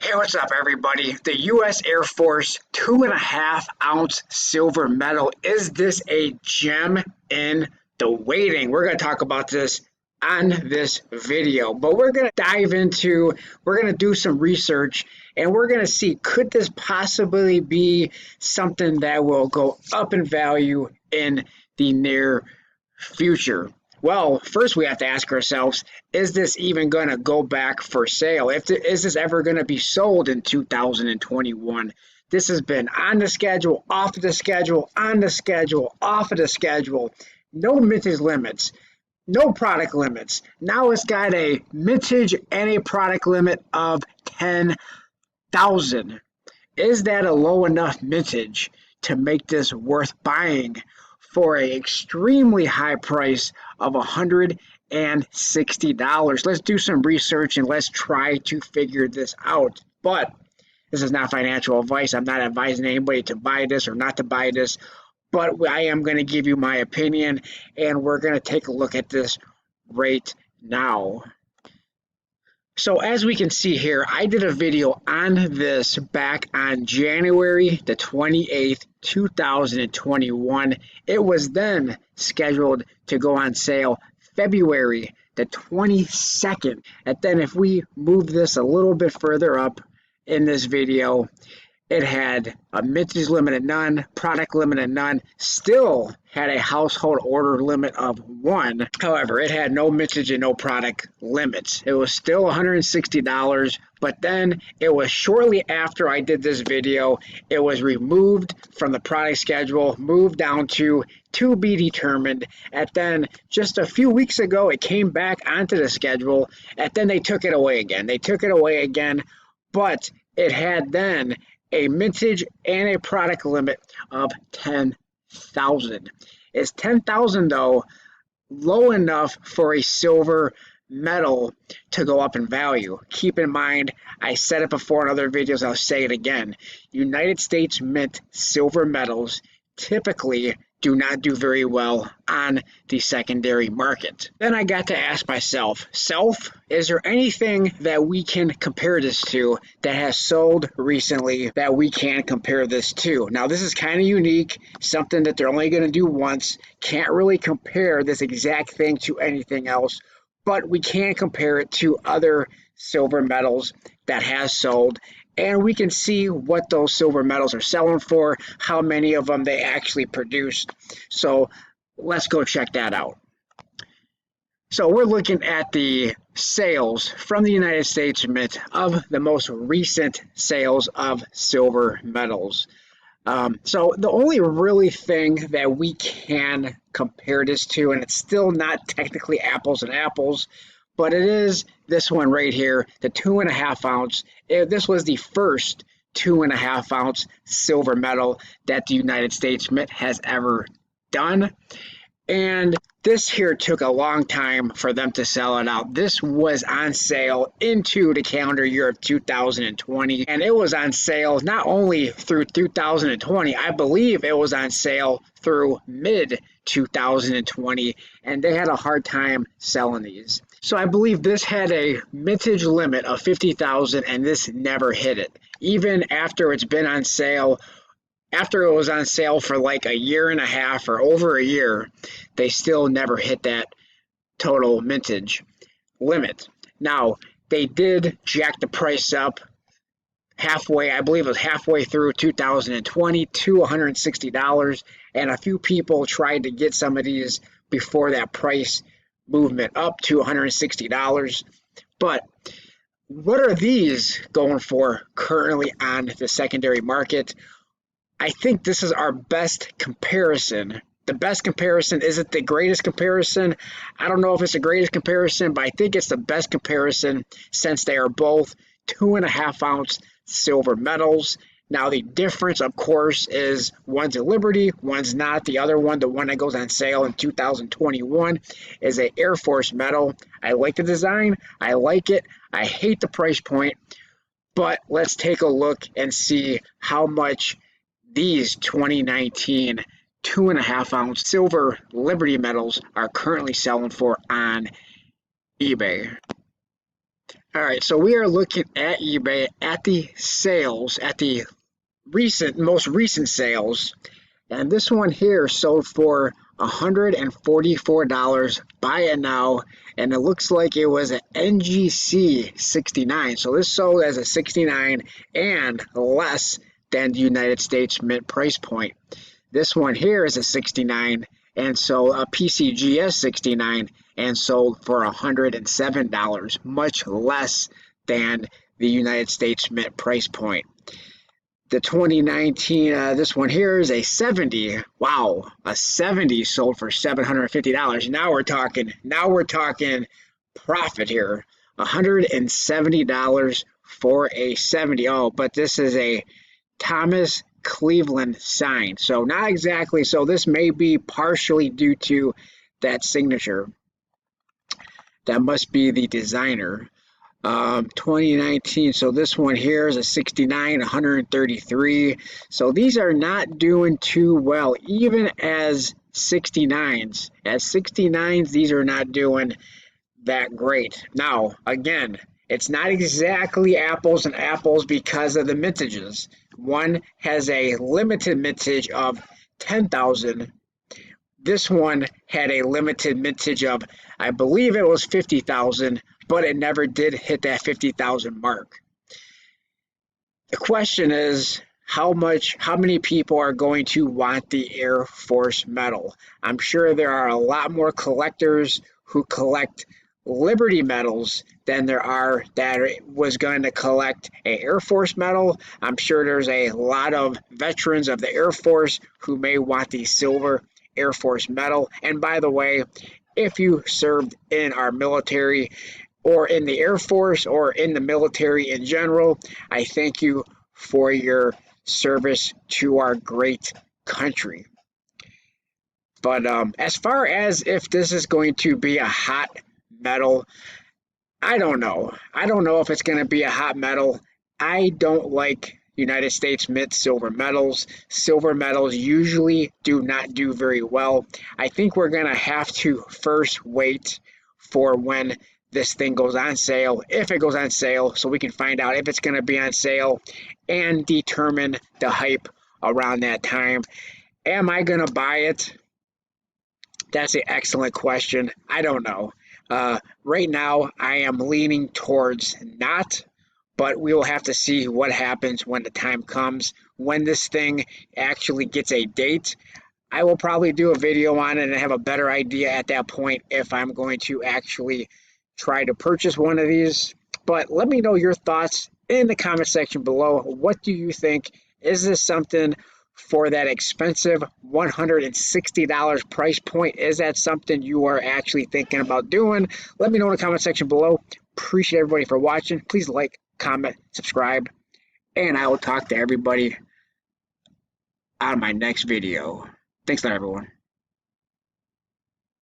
Hey, what's up, everybody? The U.S. Air Force 2.5 ounce silver medal. Is this a gem in the waiting? We're going to talk about this on this video, but we're going to do some research and we're going to see, could this possibly be something that will go up in value in the near future? Well, first we have to ask ourselves, is this even going to go back for sale? Is this ever going to be sold in 2021? This has been on the schedule, off the schedule, on the schedule, off of the schedule. No mintage limits, no product limits. Now it's got a mintage and a product limit of 10,000. Is that a low enough mintage to make this worth buying for an extremely high price of $160? Let's do some research and let's try to figure this out. But this is not financial advice. I'm not advising anybody to buy this or not to buy this, but I am going to give you my opinion, and we're going to take a look at this right now. So as we can see here, I did a video on this back on January the 28th, 2021. It was then scheduled to go on sale February the 22nd. And then if we move this a little bit further up in this video, it had a mintage limit of none, product limit of none, still had a household order limit of 1. However, it had no mintage and no product limits. It was still $160, but then it was shortly after I did this video, it was removed from the product schedule, moved down to be determined, and then just a few weeks ago, it came back onto the schedule, and then they took it away again. But it had then a mintage and a product limit of 10,000. Is 10,000 though low enough for a silver medal to go up in value? Keep in mind, I said it before in other videos, I'll say it again. United States Mint silver medals typically do not do very well on the secondary market. Then I got to ask myself, is there anything that we can compare this to that has sold recently that we can compare this to? Now, this is kind of unique, something that they're only going to do once. Can't really compare this exact thing to anything else, but we can compare it to other silver medals that has sold, and we can see what those silver medals are selling for, how many of them they actually produced. So let's go check that out. So we're looking at the sales from the United States Mint of the most recent sales of silver medals. So the only really thing that we can compare this to, and it's still not technically apples and apples, but it is this one right here, the 2.5 ounce. This was the first 2.5 ounce silver medal that the United States Mint has ever done. And this here took a long time for them to sell it out. This was on sale into the calendar year of 2020. And it was on sale not only through 2020, I believe it was on sale through mid 2020. And they had a hard time selling these. So I believe this had a mintage limit of 50,000 and this never hit it. Even after it's been on sale, after it was on sale for like a year and a half or over a year, they still never hit that total mintage limit. Now, they did jack the price up halfway, I believe it was halfway through 2020 to $160, and a few people tried to get some of these before that price movement up to $160. But what are these going for currently on the secondary market? I think this is our best comparison. The best comparison, is it the greatest comparison? I don't know if it's the greatest comparison, but I think it's the best comparison since they are both 2.5 ounce silver medals. Now, the difference, of course, is one's a Liberty, one's not. The other one, the one that goes on sale in 2021, is an Air Force medal. I like the design. I like it. I hate the price point. But let's take a look and see how much these 2019 2.5 ounce silver Liberty medals are currently selling for on eBay. All right, so we are looking at eBay at the sales, at the most recent sales, and this one here sold for $144. Buy it now, and it looks like it was an NGC 69. So this sold as a 69 and less than the United States Mint price point. This one here is a 69 and so a PCGS 69 and sold for $107, much less than the United States Mint price point. The 2019, this one here is a 70. Wow, a 70 sold for $750. Now we're talking profit here. $170 for a 70. Oh, but this is a Thomas Cleveland sign. So not exactly. So this may be partially due to that signature. That must be the designer. 2019. So this one here is a 69, 133. So these are not doing too well, even as 69s. As 69s, these are not doing that great. Now, again, it's not exactly apples and apples because of the mintages. One has a limited mintage of 10,000. This one had a limited mintage of, I believe it was 50,000, but it never did hit that 50,000 mark. The question is, how many people are going to want the Air Force medal? I'm sure there are a lot more collectors who collect Liberty medals than there are that was going to collect an Air Force medal. I'm sure there's a lot of veterans of the Air Force who may want the silver Air Force medal. And by the way, if you served in our military or in the Air Force or in the military in general, I thank you for your service to our great country. But as far as if this is going to be a hot medal, I don't know. I don't know if it's going to be a hot medal. I don't like United States Mint silver medals. Silver medals usually do not do very well. I think we're going to have to first wait for when this thing goes on sale, if it goes on sale, so we can find out if it's going to be on sale and determine the hype around that time. Am I going to buy it? That's an excellent question. I don't know. Right now, I am leaning towards not, but we will have to see what happens when the time comes. When this thing actually gets a date, I will probably do a video on it and have a better idea at that point if I'm going to actually try to purchase one of these. But let me know your thoughts in the comment section below. What do you think? Is this something for that expensive $160 price point? Is that something you are actually thinking about doing? Let me know in the comment section below. Appreciate everybody for watching. Please like, comment, subscribe, and I will talk to everybody on my next video. Thanks a lot, everyone.